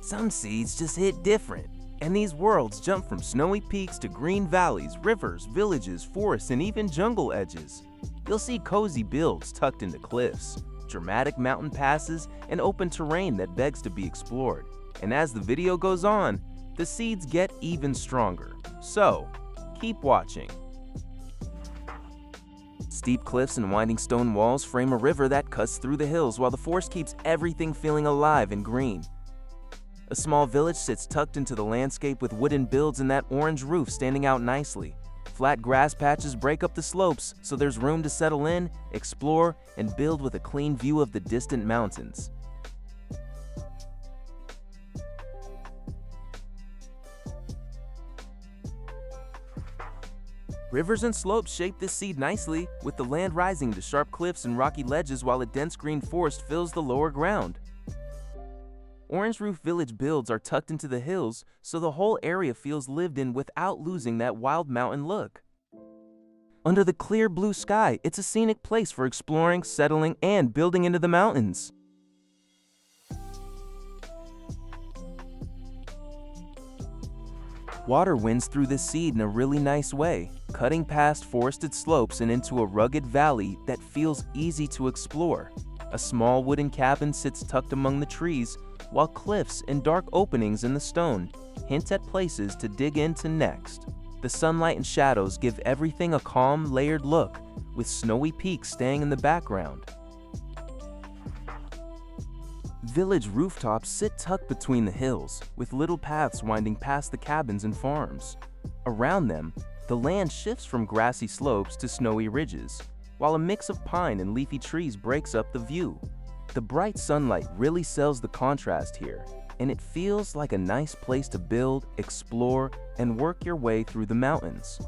Some seeds just hit different, and these worlds jump from snowy peaks to green valleys, rivers, villages, forests, and even jungle edges. You'll see cozy builds tucked into cliffs, dramatic mountain passes, and open terrain that begs to be explored. And as the video goes on, the seeds get even stronger. So, keep watching. Steep cliffs and winding stone walls frame a river that cuts through the hills while the forest keeps everything feeling alive and green. A small village sits tucked into the landscape with wooden builds and that orange roof standing out nicely. Flat grass patches break up the slopes, so there's room to settle in, explore, and build with a clean view of the distant mountains. Rivers and slopes shape this seed nicely, with the land rising to sharp cliffs and rocky ledges while a dense green forest fills the lower ground. Orange Roof Village builds are tucked into the hills, so the whole area feels lived in without losing that wild mountain look. Under the clear blue sky, it's a scenic place for exploring, settling, and building into the mountains. Water winds through this seed in a really nice way, cutting past forested slopes and into a rugged valley that feels easy to explore. A small wooden cabin sits tucked among the trees, while cliffs and dark openings in the stone hint at places to dig into next. The sunlight and shadows give everything a calm, layered look, with snowy peaks staying in the background. Village rooftops sit tucked between the hills, with little paths winding past the cabins and farms. Around them, the land shifts from grassy slopes to snowy ridges, while a mix of pine and leafy trees breaks up the view. The bright sunlight really sells the contrast here, and it feels like a nice place to build, explore, and work your way through the mountains.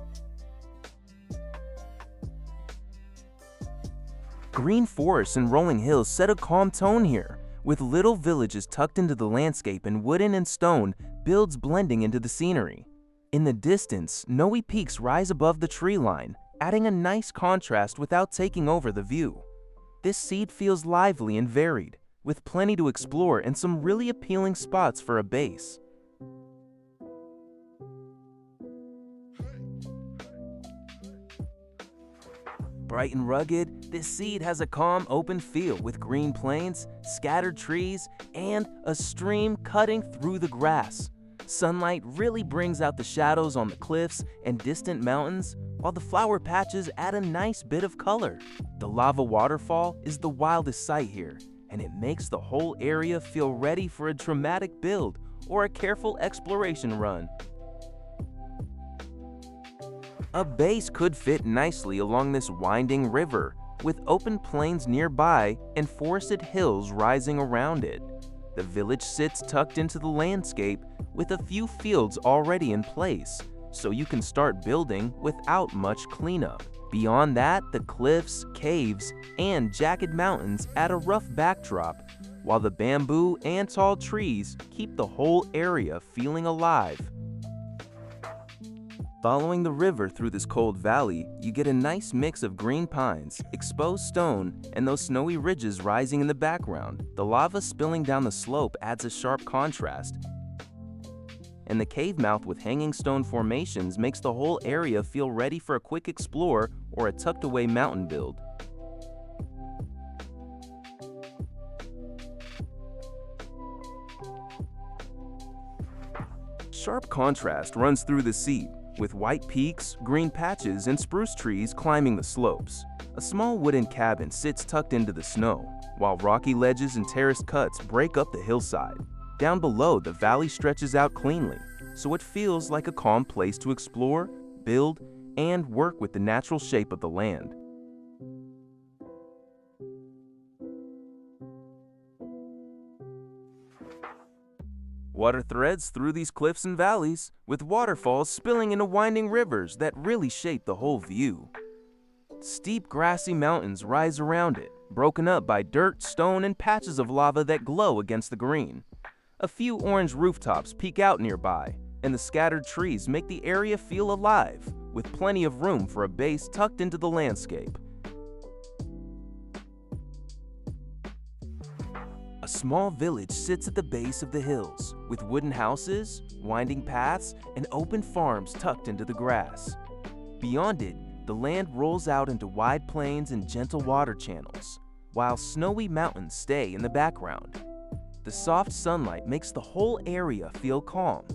Green forests and rolling hills set a calm tone here, with little villages tucked into the landscape and wooden and stone builds blending into the scenery. In the distance, snowy peaks rise above the tree line, adding a nice contrast without taking over the view. This seed feels lively and varied, with plenty to explore and some really appealing spots for a base. Bright and rugged, this seed has a calm, open feel with green plains, scattered trees, and a stream cutting through the grass. Sunlight really brings out the shadows on the cliffs and distant mountains, while the flower patches add a nice bit of color. The lava waterfall is the wildest sight here, and it makes the whole area feel ready for a dramatic build or a careful exploration run. A base could fit nicely along this winding river, with open plains nearby and forested hills rising around it. The village sits tucked into the landscape with a few fields already in place, so you can start building without much cleanup. Beyond that, the cliffs, caves, and jagged mountains add a rough backdrop, while the bamboo and tall trees keep the whole area feeling alive. Following the river through this cold valley, you get a nice mix of green pines, exposed stone, and those snowy ridges rising in the background. The lava spilling down the slope adds a sharp contrast, and the cave mouth with hanging stone formations makes the whole area feel ready for a quick explore or a tucked-away mountain build. Sharp contrast runs through the seed, with white peaks, green patches, and spruce trees climbing the slopes. A small wooden cabin sits tucked into the snow, while rocky ledges and terraced cuts break up the hillside. Down below, the valley stretches out cleanly, so it feels like a calm place to explore, build, and work with the natural shape of the land. Water threads through these cliffs and valleys, with waterfalls spilling into winding rivers that really shape the whole view. Steep grassy mountains rise around it, broken up by dirt, stone, and patches of lava that glow against the green. A few orange rooftops peek out nearby, and the scattered trees make the area feel alive, with plenty of room for a base tucked into the landscape. A small village sits at the base of the hills, with wooden houses, winding paths, and open farms tucked into the grass. Beyond it, the land rolls out into wide plains and gentle water channels, while snowy mountains stay in the background. The soft sunlight makes the whole area feel calm,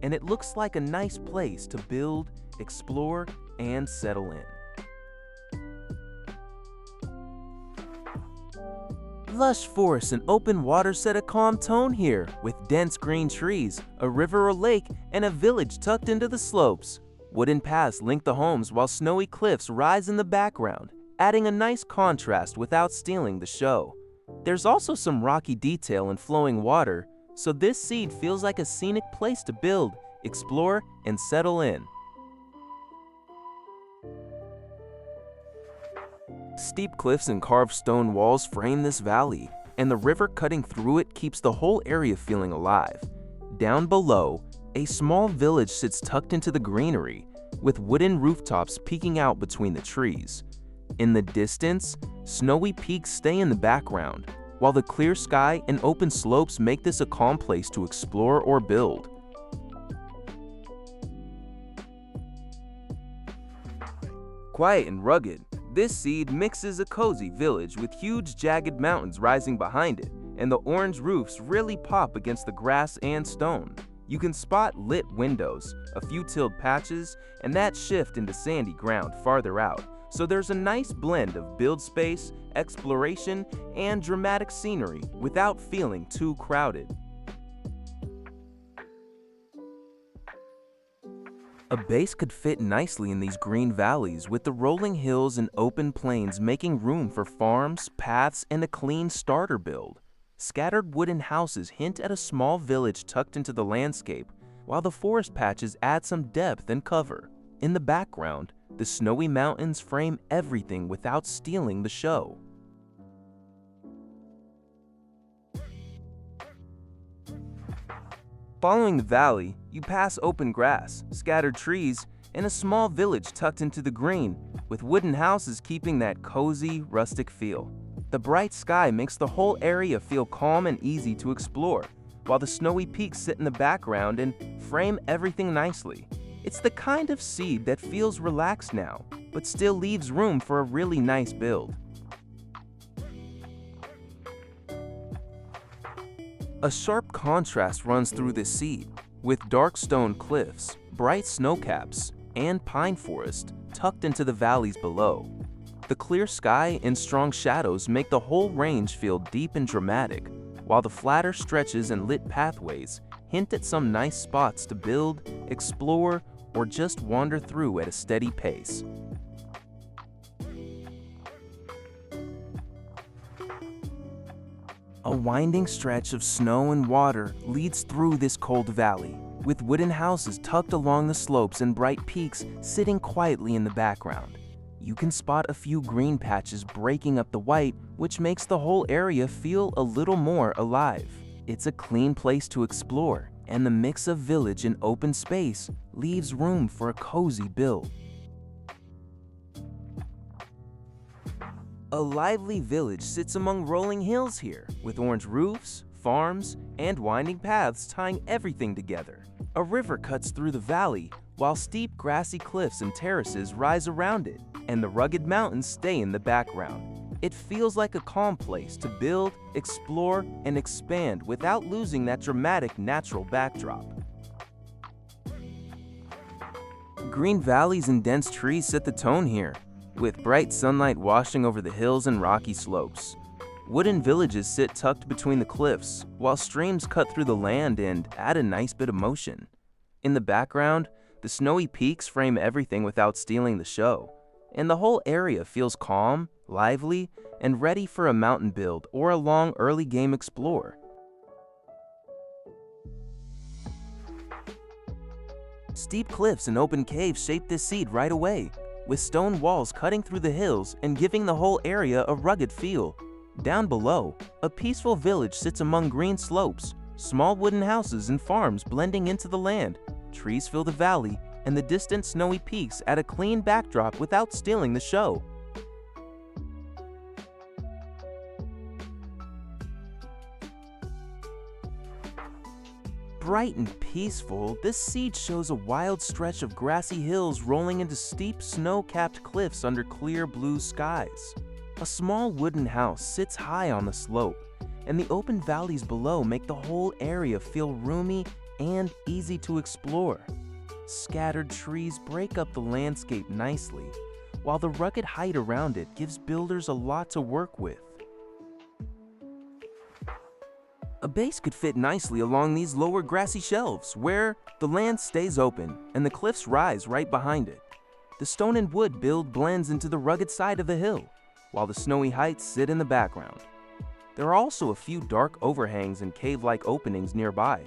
and it looks like a nice place to build, explore, and settle in. Lush forests and open water set a calm tone here, with dense green trees, a river or lake, and a village tucked into the slopes. Wooden paths link the homes while snowy cliffs rise in the background, adding a nice contrast without stealing the show. There's also some rocky detail and flowing water, so this seed feels like a scenic place to build, explore, and settle in. Steep cliffs and carved stone walls frame this valley, and the river cutting through it keeps the whole area feeling alive. Down below, a small village sits tucked into the greenery, with wooden rooftops peeking out between the trees. In the distance, snowy peaks stay in the background, while the clear sky and open slopes make this a calm place to explore or build. Quiet and rugged, this seed mixes a cozy village with huge jagged mountains rising behind it, and the orange roofs really pop against the grass and stone. You can spot lit windows, a few tilled patches, and that shift into sandy ground farther out, so there's a nice blend of build space, exploration, and dramatic scenery without feeling too crowded. A base could fit nicely in these green valleys, with the rolling hills and open plains making room for farms, paths, and a clean starter build. Scattered wooden houses hint at a small village tucked into the landscape, while the forest patches add some depth and cover. In the background, the snowy mountains frame everything without stealing the show. Following the valley, you pass open grass, scattered trees, and a small village tucked into the green, with wooden houses keeping that cozy, rustic feel. The bright sky makes the whole area feel calm and easy to explore, while the snowy peaks sit in the background and frame everything nicely. It's the kind of seed that feels relaxed now, but still leaves room for a really nice build. A sharp contrast runs through this seed, with dark stone cliffs, bright snowcaps, and pine forest tucked into the valleys below. The clear sky and strong shadows make the whole range feel deep and dramatic, while the flatter stretches and lit pathways hint at some nice spots to build, explore, or just wander through at a steady pace. A winding stretch of snow and water leads through this cold valley, with wooden houses tucked along the slopes and bright peaks sitting quietly in the background. You can spot a few green patches breaking up the white, which makes the whole area feel a little more alive. It's a clean place to explore, and the mix of village and open space leaves room for a cozy build. A lively village sits among rolling hills here, with orange roofs, farms, and winding paths tying everything together. A river cuts through the valley, while steep grassy cliffs and terraces rise around it, and the rugged mountains stay in the background. It feels like a calm place to build, explore, and expand without losing that dramatic natural backdrop. Green valleys and dense trees set the tone here, with bright sunlight washing over the hills and rocky slopes. Wooden villages sit tucked between the cliffs, while streams cut through the land and add a nice bit of motion. In the background, the snowy peaks frame everything without stealing the show, and the whole area feels calm, lively, and ready for a mountain build or a long early game explore. Steep cliffs and open caves shape this seed right away, with stone walls cutting through the hills and giving the whole area a rugged feel. Down below, a peaceful village sits among green slopes, small wooden houses and farms blending into the land. Trees fill the valley, and the distant snowy peaks add a clean backdrop without stealing the show. Bright and peaceful, this seed shows a wild stretch of grassy hills rolling into steep snow-capped cliffs under clear blue skies. A small wooden house sits high on the slope, and the open valleys below make the whole area feel roomy and easy to explore. Scattered trees break up the landscape nicely, while the rugged height around it gives builders a lot to work with. A base could fit nicely along these lower grassy shelves, where the land stays open and the cliffs rise right behind it. The stone and wood build blends into the rugged side of the hill, while the snowy heights sit in the background. There are also a few dark overhangs and cave-like openings nearby,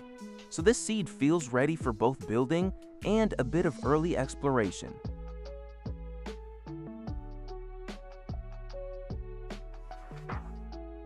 so this seed feels ready for both building and a bit of early exploration.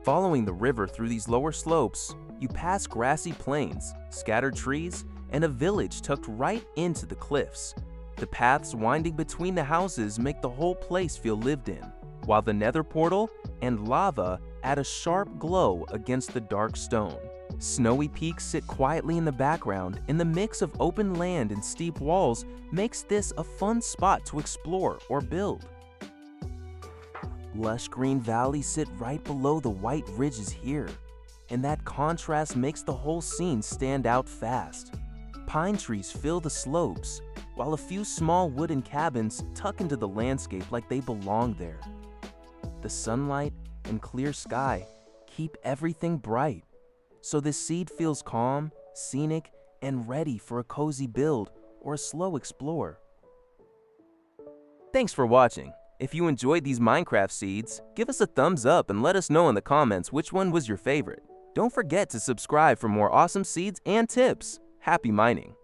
Following the river through these lower slopes, you pass grassy plains, scattered trees, and a village tucked right into the cliffs. The paths winding between the houses make the whole place feel lived in, while the nether portal and lava add a sharp glow against the dark stone. Snowy peaks sit quietly in the background, and the mix of open land and steep walls makes this a fun spot to explore or build. Lush green valleys sit right below the white ridges here, and that contrast makes the whole scene stand out fast. Pine trees fill the slopes, while a few small wooden cabins tuck into the landscape like they belong there. The sunlight and clear sky keep everything bright, so this seed feels calm, scenic, and ready for a cozy build or a slow explore. Thanks for watching. If you enjoyed these Minecraft seeds, give us a thumbs up and let us know in the comments which one was your favorite. Don't forget to subscribe for more awesome seeds and tips. Happy mining!